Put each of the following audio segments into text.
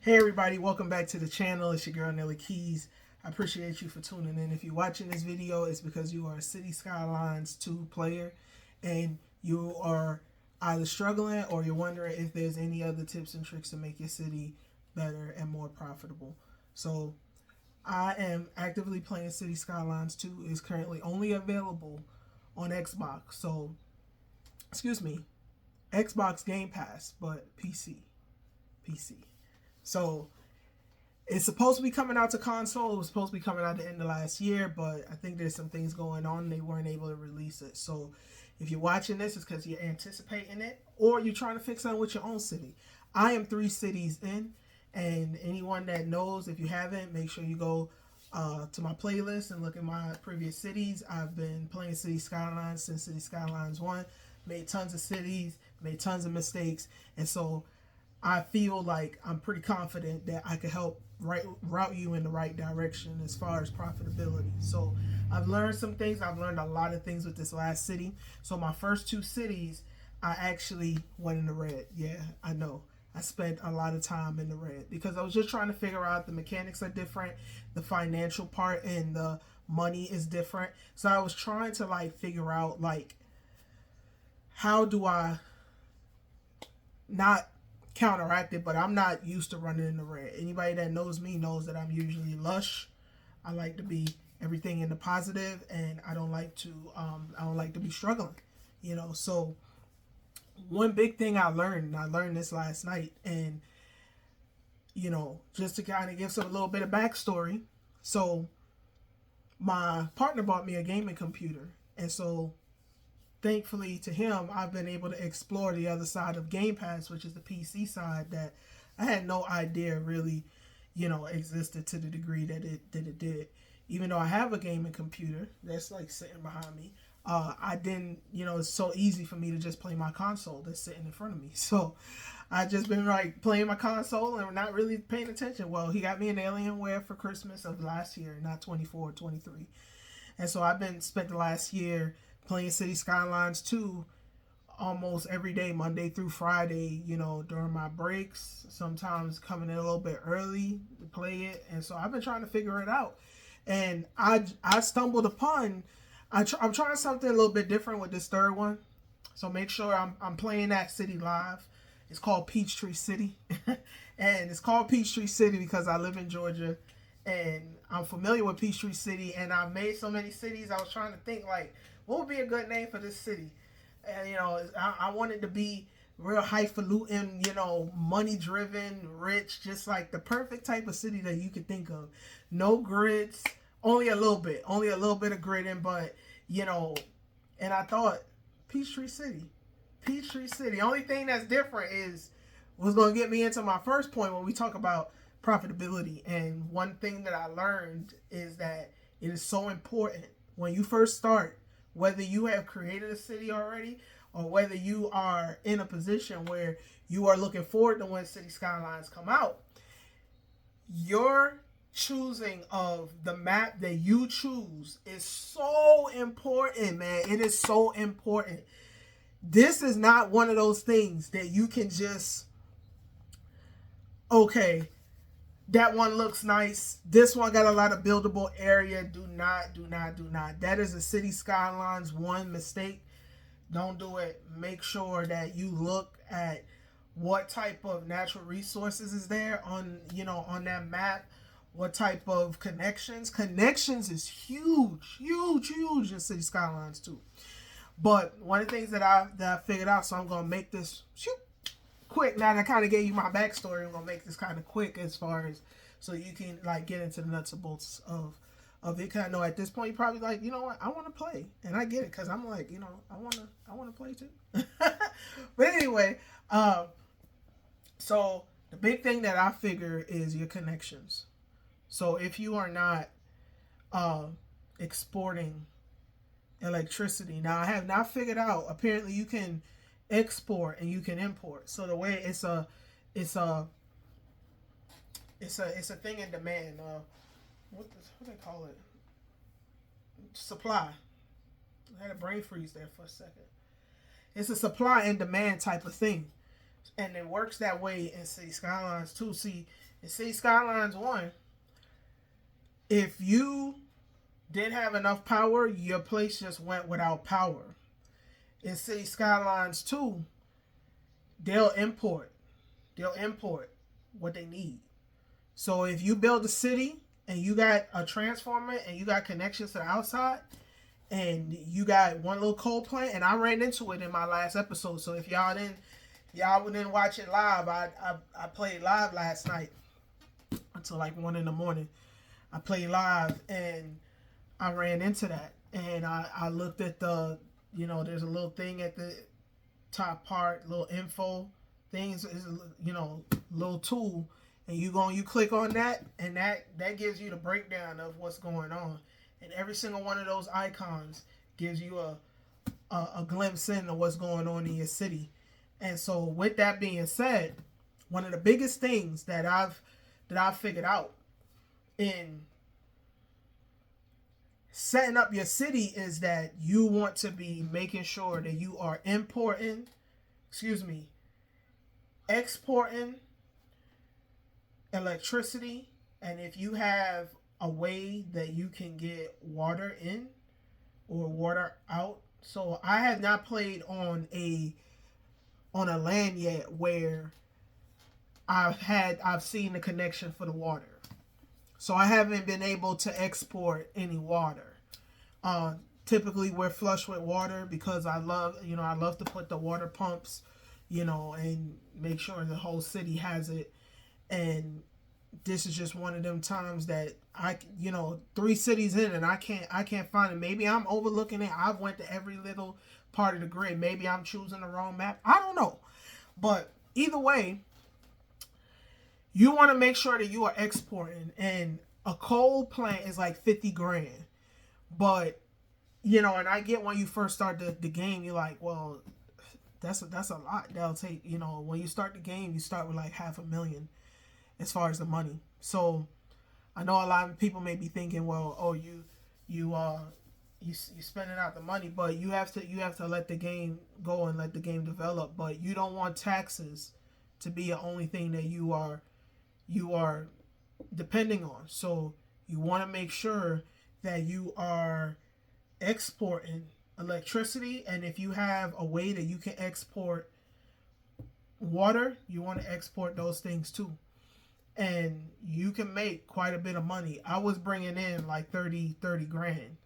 Hey everybody, welcome back to the channel. It's your girl Nelly Keys. I appreciate you for tuning in. If you're watching this video, it's because you are a Cities Skylines II player and you are either struggling or you're wondering if there's any other tips and tricks to make your city better and more profitable. So I am actively playing Cities Skylines II. It's currently only available on Xbox. So, excuse me, Xbox Game Pass, but PC. So it's supposed to be coming out to console. It was supposed to be coming out at the end of last year, but I think there's some things going on. They weren't able to release it. So if you're watching this, it's because you're anticipating it or you're trying to fix something with your own city. I am 3 cities in, and anyone that knows, if you haven't, make sure you go to my playlist and look at my previous cities. I've been playing Cities Skylines since Cities Skylines 1. Made tons of cities, made tons of mistakes, and so I feel like I'm pretty confident that I could help route you in the right direction as far as profitability. So I've learned some things. I've learned a lot of things with this last city. So my first 2 cities, I actually went in the red. Yeah, I know. I spent a lot of time in the red because I was just trying to figure out the mechanics are different. The financial part and the money is different. So I was trying to figure out how do I not counteract it, but I'm not used to running in the red. Anybody that knows me knows that I'm usually lush. I like to be everything in the positive, and I don't like to be struggling, So one big thing I learned, and I learned this last night, and just to kind of give a little bit of backstory. So my partner bought me a gaming computer, and so thankfully to him, I've been able to explore the other side of Game Pass, which is the PC side that I had no idea really, existed to the degree that it did. Even though I have a gaming computer that's sitting behind me, I didn't, it's so easy for me to just play my console that's sitting in front of me. So I just been playing my console and not really paying attention. Well, he got me an Alienware for Christmas of last year, not 24 or 23. And so I've spent the last year playing Cities Skylines II almost every day, Monday through Friday, during my breaks, sometimes coming in a little bit early to play it. And so I've been trying to figure it out. And I stumbled upon, I'm trying something a little bit different with this third one. So make sure I'm playing that city live. It's called Peachtree City. And it's called Peachtree City because I live in Georgia. And I'm familiar with Peachtree City. And I've made so many cities, I was trying to think what would be a good name for this city? And, I wanted to be real highfalutin, money driven, rich, just the perfect type of city that you could think of. No grids, only a little bit of gridding, but, and I thought, Peachtree City. The only thing that's different was going to get me into my first point when we talk about profitability. And one thing that I learned is that it is so important when you first start, whether you have created a city already or whether you are in a position where you are looking forward to when City Skylines come out, your choosing of the map that you choose is so important, man. It is so important. This is not one of those things that you can just, okay, that one looks nice. This one got a lot of buildable area. Do not. That is a City Skylines 1 mistake. Don't do it. Make sure that you look at what type of natural resources is there on that map. What type of connections. Connections is huge in City Skylines 2. But one of the things that I figured out, so I'm going to make this quick. Now that I kind of gave you my backstory, I'm gonna make this kind of quick as far as so you can get into the nuts and bolts of it. Cause I know at this point you're probably you know what, I want to play, and I get it because I'm I want to play too. But anyway, so the big thing that I figure is your connections. So if you are not exporting electricity, now I have not figured out. Apparently, you can export and you can import. So the way it's a thing in demand. What they call it? Supply. I had a brain freeze there for a second. It's a supply and demand type of thing, and it works that way in Cities Skylines too. See, In City Skylines 1, if you didn't have enough power, your place just went without power. In City Skylines 2, they'll import. They'll import what they need. So if you build a city and you got a transformer and you got connections to the outside and you got one little coal plant, and I ran into it in my last episode. So if y'all didn't watch it live, I played live last night until like 1 in the morning. I played live and I ran into that, and I looked at the, there's a little thing at the top part, little info things, is little tool, and you click on that, and that gives you the breakdown of what's going on, and every single one of those icons gives you a glimpse into what's going on in your city. And so with that being said, one of the biggest things that I've figured out in setting up your city is that you want to be making sure that you are exporting electricity, and if you have a way that you can get water in or water out. So I have not played on a land yet where I've seen the connection for the water. So I haven't been able to export any water. Typically we're flush with water because I love to put the water pumps, and make sure the whole city has it. And this is just one of them times that 3 cities in and I can't find it. Maybe I'm overlooking it. I've went to every little part of the grid. Maybe I'm choosing the wrong map. I don't know. But either way, you want to make sure that you are exporting, and a coal plant is like 50 grand. But, and I get when you first start the game, you're like, well, that's a lot. That'll take, when you start the game, you start with like $500,000 as far as the money. So I know a lot of people may be thinking, well, oh, you spending out the money, but you have to let the game go and let the game develop. But you don't want taxes to be the only thing that you are depending on. So you want to make sure that you are exporting electricity, and if you have a way that you can export water, you want to export those things too, and you can make quite a bit of money. I was bringing in like 30 grand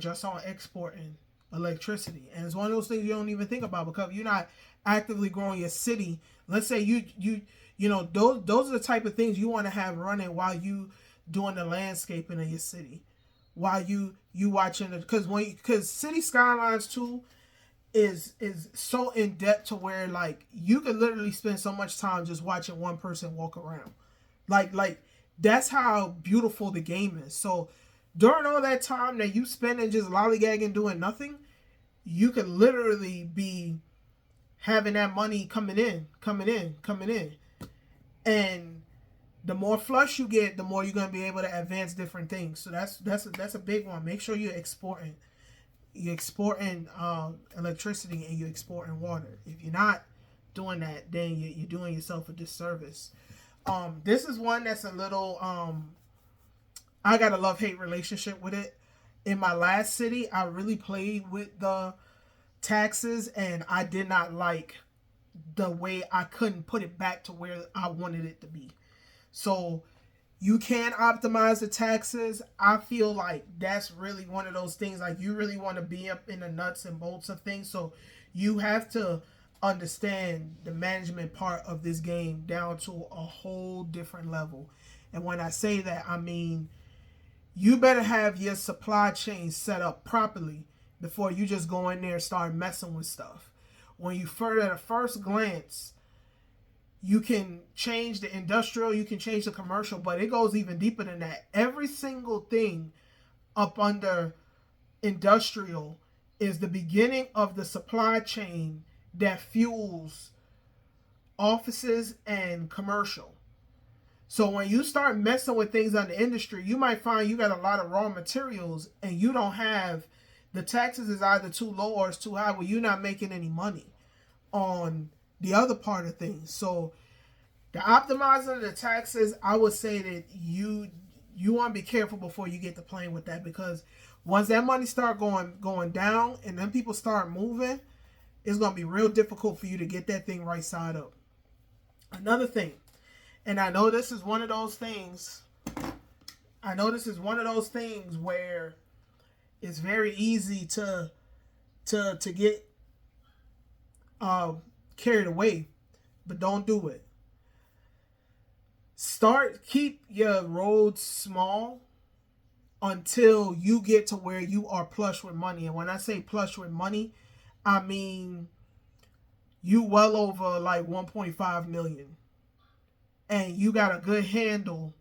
just on exporting electricity, and it's one of those things you don't even think about because you're not actively growing your city. Let's say those are the type of things you want to have running while you doing the landscaping of your city, while you watching it, because City Skylines 2 is so in depth to where like you could literally spend so much time just watching one person walk around, like that's how beautiful the game is. So during all that time that you spending just lollygagging doing nothing, you could literally be having that money coming in, and the more flush you get, the more you're going to be able to advance different things. So that's a big one. Make sure you're exporting electricity and you're exporting water. If you're not doing that, then you're doing yourself a disservice. This is one that's a little I got a love-hate relationship with it. In my last city, I really played with the taxes, and I did not like the way I couldn't put it back to where I wanted it to be. So you can optimize the taxes. I feel like that's really one of those things, like you really want to be up in the nuts and bolts of things. So you have to understand the management part of this game down to a whole different level. And when I say that, I mean, you better have your supply chain set up properly before you just go in there and start messing with stuff. When you at a first glance, you can change the industrial, you can change the commercial, but it goes even deeper than that. Every single thing up under industrial is the beginning of the supply chain that fuels offices and commercial. So when you start messing with things on the industry, you might find you got a lot of raw materials and you don't have, the taxes is either too low or it's too high where you're not making any money on the other part of things. So The optimizing the taxes, I would say that you want to be careful before you get to playing with that, because once that money start going down and then people start moving, it's going to be real difficult for you to get that thing right side up. Another thing, and I know this is one of those things. Where it's very easy to get carried away, but don't do it. Keep your roads small until you get to where you are plush with money. And when I say plush with money, I mean you well over like 1.5 million. And you got a good handle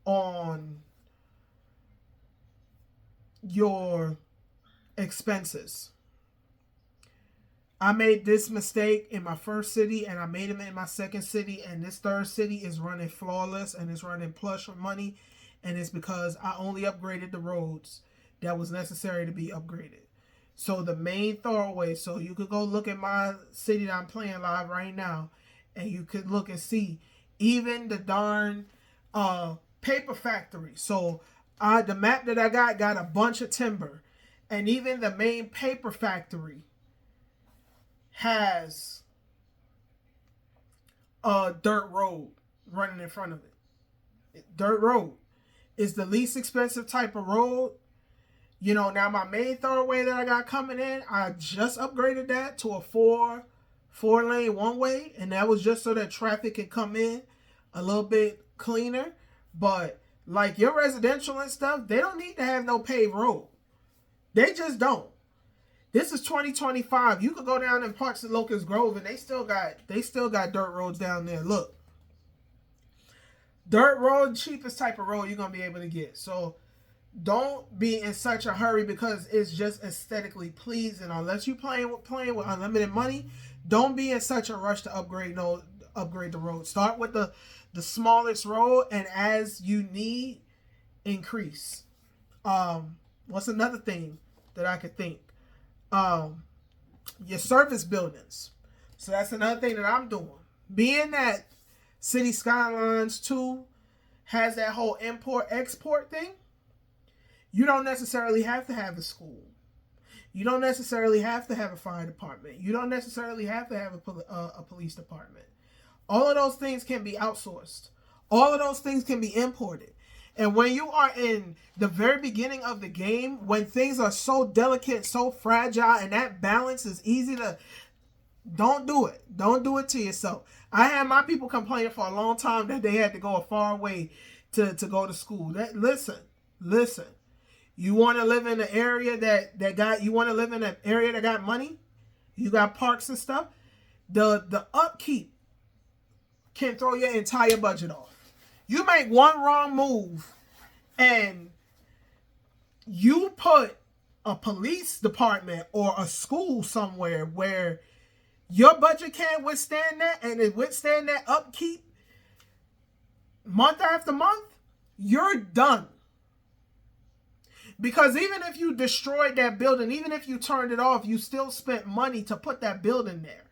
on your expenses. I made this mistake in my first city, and I made it in my second city, and this third city is running flawless and it's running plush with money, and it's because I only upgraded the roads that was necessary to be upgraded. So the main thoroughway, so you could go look at my city that I'm playing live right now, and you could look and see even the darn paper factory. So the map that I got a bunch of timber, and even the main paper factory has a dirt road running in front of it. Dirt road is the least expensive type of road. You know, now my main thoroughway that I got coming in, I just upgraded that to a four lane one way, and that was just so that traffic can come in a little bit cleaner. But like your residential and stuff, they don't need to have no paved road. They just don't. This is 2025. You could go down in parts of Locust Grove and they still got dirt roads down there. Look. Dirt road, cheapest type of road you're gonna be able to get. So don't be in such a hurry because it's just aesthetically pleasing. Unless you playing with unlimited money, don't be in such a rush to upgrade the road. Start with the smallest road, and as you need, increase. What's another thing that I could think? Your service buildings. So that's another thing that I'm doing. Being that Cities Skylines II has that whole import-export thing, you don't necessarily have to have a school. You don't necessarily have to have a fire department. You don't necessarily have to have a police department. All of those things can be outsourced. All of those things can be imported. And when you are in the very beginning of the game, when things are so delicate, so fragile, and that balance is easy to... Don't do it. Don't do it to yourself. I had my people complaining for a long time that they had to go a far way to go to school. Listen. You want to live in an area that got money? You got parks and stuff? The upkeep can throw your entire budget off. You make one wrong move and you put a police department or a school somewhere where your budget can't withstand that, and it withstand that upkeep month after month, you're done. Because even if you destroyed that building, even if you turned it off, you still spent money to put that building there.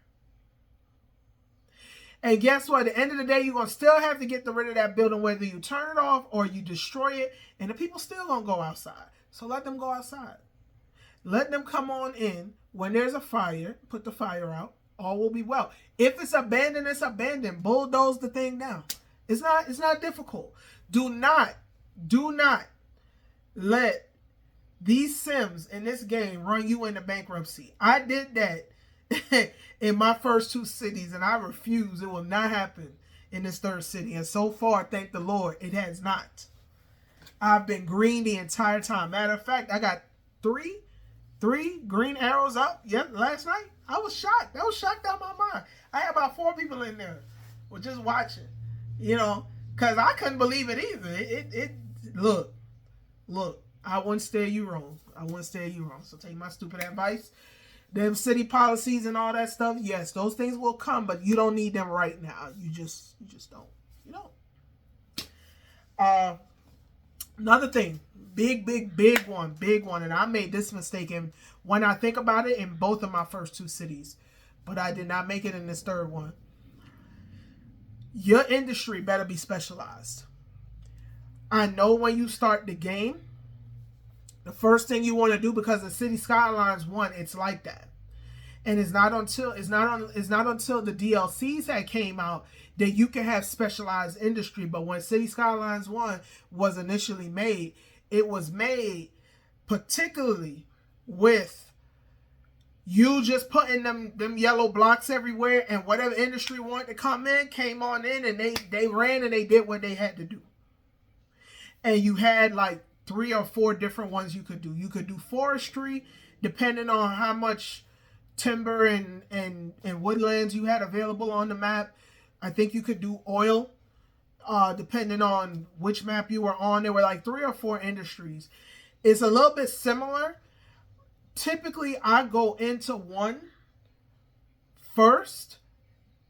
And guess what? At the end of the day, you're going to still have to get rid of that building, whether you turn it off or you destroy it. And the people still going to go outside. So let them go outside. Let them come on in. When there's a fire, put the fire out. All will be well. If it's abandoned, it's abandoned. Bulldoze the thing down. It's not difficult. Do not let these Sims in this game run you into bankruptcy. I did that in my first two cities, and I refuse. It will not happen in this third city. And so far, thank the Lord, it has not. I've been green the entire time. Matter of fact, I got three green arrows up. Yep, last night. I was shocked. That was shocked out of my mind. I had about 4 people in there were just watching, because I couldn't believe it either. Look, I wouldn't steer you wrong. So take my stupid advice. Them city policies and all that stuff, yes, those things will come, but you don't need them right now. You just don't. You don't. Another thing, big one, and I made this mistake, and when I think about it, in both of my first two cities, but I did not make it in this third one. Your industry better be specialized. I know when you start the game, the first thing you want to do, because in City Skylines 1, it's like that. And it's not until the DLCs that came out that you can have specialized industry. But when City Skylines 1 was initially made, it was made particularly with you just putting them yellow blocks everywhere, and whatever industry wanted to come in came on in, and they ran and they did what they had to do. And you had like 3 or 4 different ones you could do. You could do forestry, depending on how much timber and woodlands you had available on the map. I think you could do oil, depending on which map you were on. There were like 3 or 4 industries. It's a little bit similar. Typically, I go into one first,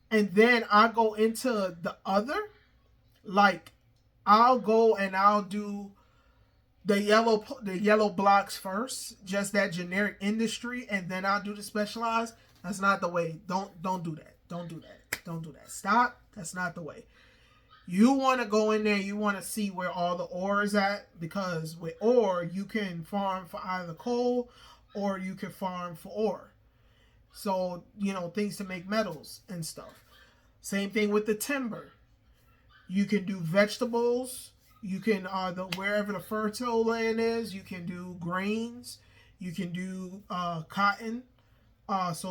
and then I go into the other. Like, I'll go and I'll do the yellow blocks first, just that generic industry, and then I'll do the specialized. That's not the way. Don't do that. Don't do that. Don't do that. Stop. That's not the way. You want to go in there, you want to see where all the ore is at, because with ore, you can farm for either coal or you can farm for ore. So, things to make metals and stuff. Same thing with the timber. You can do vegetables. You can, wherever the fertile land is, you can do grains. You can do cotton. If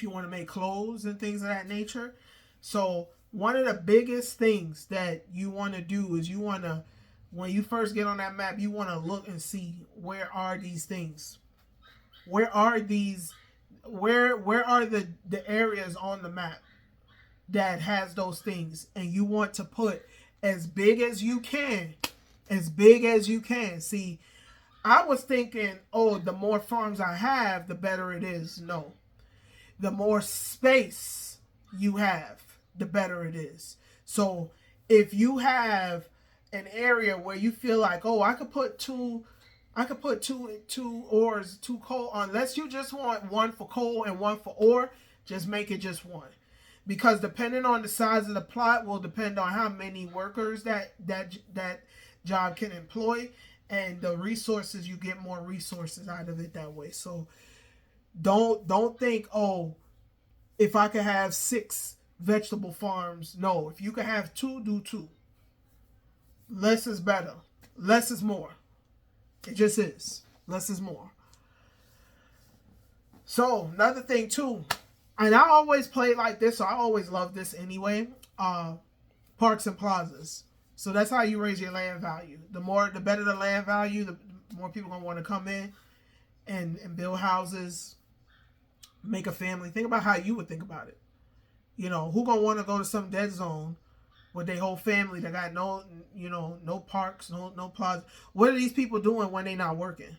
you want to make clothes and things of that nature. So one of the biggest things that you want to do is when you first get on that map, you want to look and see, where are these things? Where are the areas on the map that has those things? And you want to put as big as you can. As big as you can. See, I was thinking, the more farms I have, the better it is. No. The more space you have, the better it is. So if you have an area where you feel like, I could put two ores, 2 coal, unless you just want one for coal and one for ore, just make it just one. Because depending on the size of the plot will depend on how many workers that job can employ, and the resources, you get more resources out of it that way. So don't think, if I could have 6 vegetable farms. No, if you could have 2, do 2. Less is better. Less is more. It just is. Less is more. So another thing too, and I always play like this, so I always love this anyway. Parks and plazas. So that's how you raise your land value. The better the land value, the more people gonna want to come in and build houses, make a family. Think about how you would think about it. Who gonna want to go to some dead zone with their whole family that got no parks, no plaza? What are these people doing when they not working?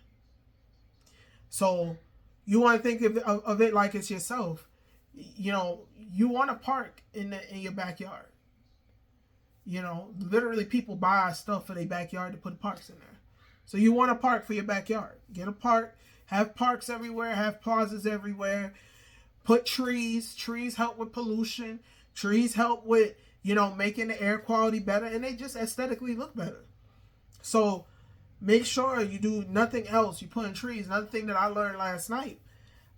So you want to think of it like it's yourself. You want a park in your backyard. Literally people buy stuff for their backyard to put parks in there. So you want a park for your backyard. Get a park. Have parks everywhere. Have plazas everywhere. Put trees. Trees help with pollution. Trees help with, making the air quality better. And they just aesthetically look better. So make sure you do nothing else. You put in trees. Another thing that I learned last night.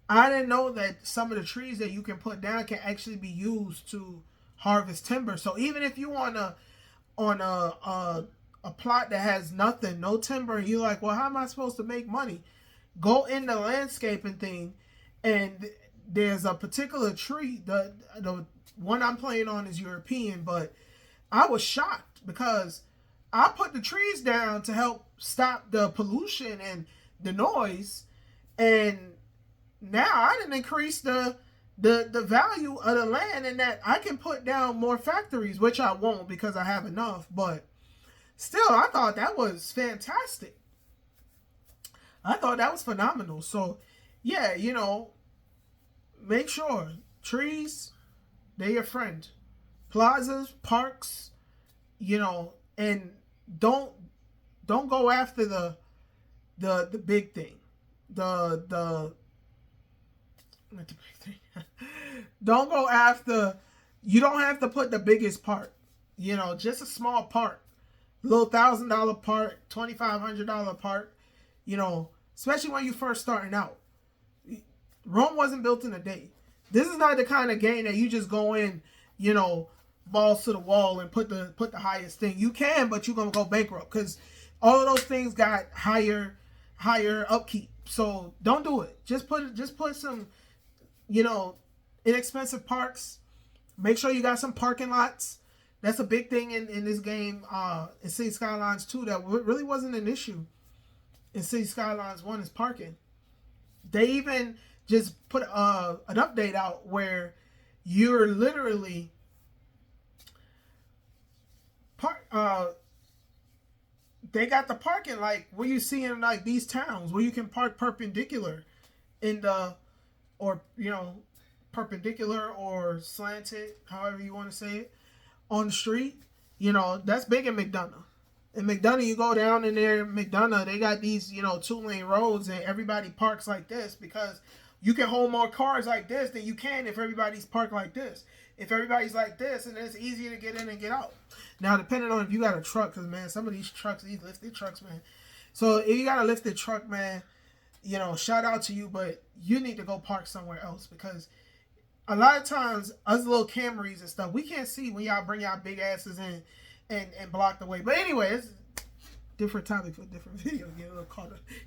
I didn't know that some of the trees that you can put down can actually be used to harvest timber. So even if you on a plot that has nothing, no timber, and you're like, well, how am I supposed to make money? Go in the landscaping thing, and there's a particular tree. The one I'm playing on is European, but I was shocked because I put the trees down to help stop the pollution and the noise, and now I didn't increase the value of the land, and that I can put down more factories, which I won't because I have enough, but still, I thought that was fantastic. I thought that was phenomenal. So, yeah, make sure trees, they're your friend. Plazas, parks, and don't go after the big thing. Not the big thing. Don't go after, You don't have to put the biggest part, you know, just a small part, little $1,000 part, $2,500 part, you know, especially when you first starting out. Rome wasn't built in a day. This is not the kind of game that you just go in, you know, balls to the wall and put the highest thing. You can, but you're gonna go bankrupt because all of those things got higher upkeep. So don't do it. Just put some, you know, inexpensive parks. Make sure you got some parking lots. That's a big thing in this game. In Cities Skylines 2 that really wasn't an issue. In Cities Skylines 1 is parking. They even just put an update out where you're literally they got the parking like where you see in like these towns where you can park perpendicular in the, or you know, perpendicular or slanted, however you want to say it, on the street. You know, that's big in McDonough. In McDonough, you go down in there, McDonough, they got these, you know, 2-lane roads and everybody parks like this because you can hold more cars like this than you can if everybody's parked like this. If everybody's like this, and it's easier to get in and get out. Now, depending on if you got a truck, because, man, some of these trucks, these lifted trucks, man. So, if you got a lifted truck, man, you know, shout out to you, but you need to go park somewhere else because a lot of times, us little Camrys and stuff, we can't see when y'all bring y'all big asses in and block the way. But anyway, it's different topic for a different video. Get a little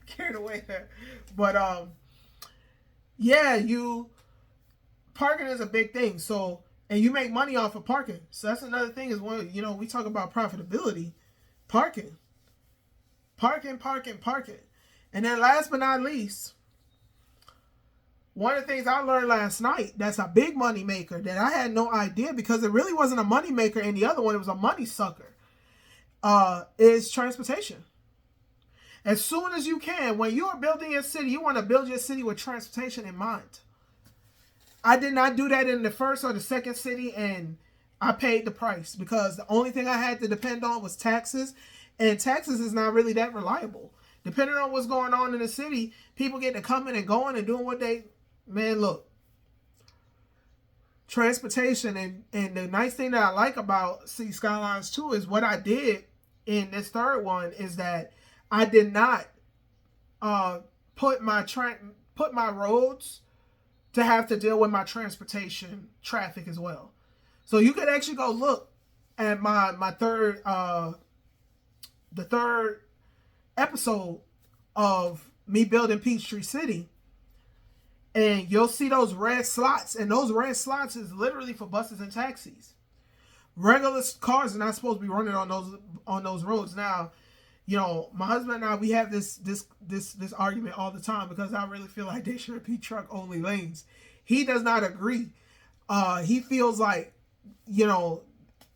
carried away there. But, yeah, parking is a big thing. So, and you make money off of parking. So that's another thing is when, you know, we talk about profitability, parking. And then last but not least, one of the things I learned last night that's a big money maker that I had no idea because it really wasn't a money maker and the other one, it was a money sucker, is transportation. As soon as you can, when you are building your city, you want to build your city with transportation in mind. I did not do that in the first or the second city, and I paid the price because the only thing I had to depend on was taxes, and taxes is not really that reliable. Depending on what's going on in the city, people get to coming and going and doing what they, man, look. Transportation, and the nice thing that I like about Cities Skylines 2 is what I did in this third one is that I did not put my roads to have to deal with my transportation traffic as well. So you could actually go look at my third the third episode of me building Peachtree City, and you'll see those red slots, and those red slots is literally for buses and taxis. Regular cars are not supposed to be running on those roads. Now, you know, my husband and I, we have this argument all the time because I really feel like they should be truck only lanes. He does not agree. He feels like, you know,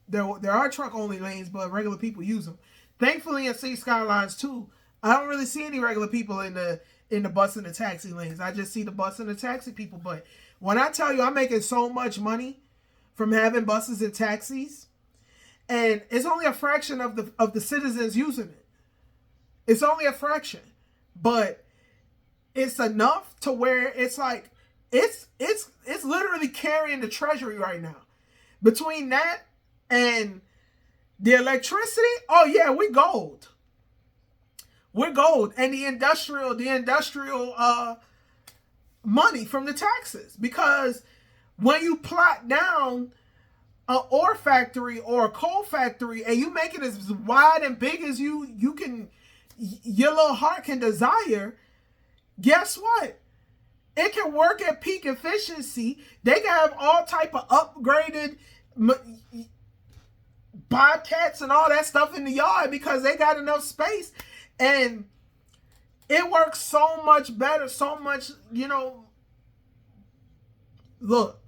there are truck only lanes, but regular people use them. Thankfully, in Cities Skylines 2, I don't really see any regular people in the bus and the taxi lanes. I just see the bus and the taxi people. But when I tell you I'm making so much money from having buses and taxis, and it's only a fraction of the citizens using it. It's only a fraction, but it's enough to where it's like it's literally carrying the treasury right now. Between that and the electricity, oh yeah, we gold. We're gold, and the industrial money from the taxes, because when you plot down an ore factory or a coal factory and you make it as wide and big as you can, your little heart can desire, guess what? It can work at peak efficiency. They can have all type of upgraded bobcats and all that stuff in the yard because they got enough space, and it works so much better, so much, you know. Look,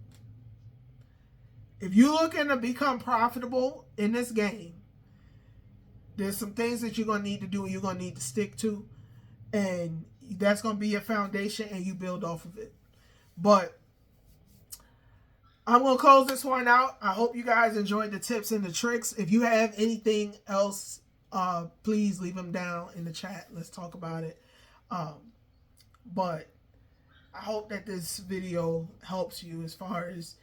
if you're looking to become profitable in this game, there's some things that you're going to need to do and you're going to need to stick to. And that's going to be your foundation, and you build off of it. But I'm going to close this one out. I hope you guys enjoyed the tips and the tricks. If you have anything else, please leave them down in the chat. Let's talk about it. But I hope that this video helps you as far as,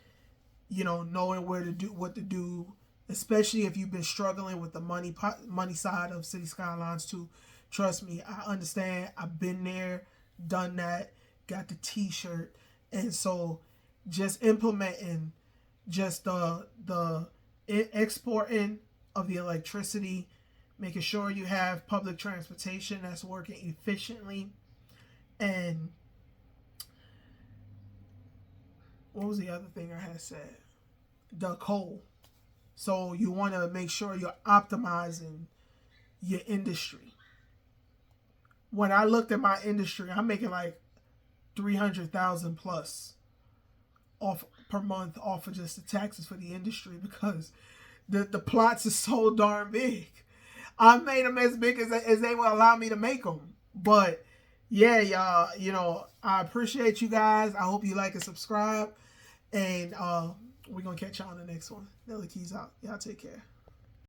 knowing where to do what to do, especially if you've been struggling with the money side of City Skylines 2. Trust me, I understand. I've been there, done that, got the t-shirt. And so just implementing just the exporting of the electricity, making sure you have public transportation that's working efficiently. And what was the other thing I had said? The coal. So you want to make sure you're optimizing your industry. When I looked at my industry, I'm making like 300,000 plus off per month off of just the taxes for the industry, because the plots are so darn big. I made them as big as they will allow me to make them. But yeah, y'all, I appreciate you guys. I hope you like and subscribe. And we're going to catch y'all on the next one. Nelly Keys out. Y'all take care.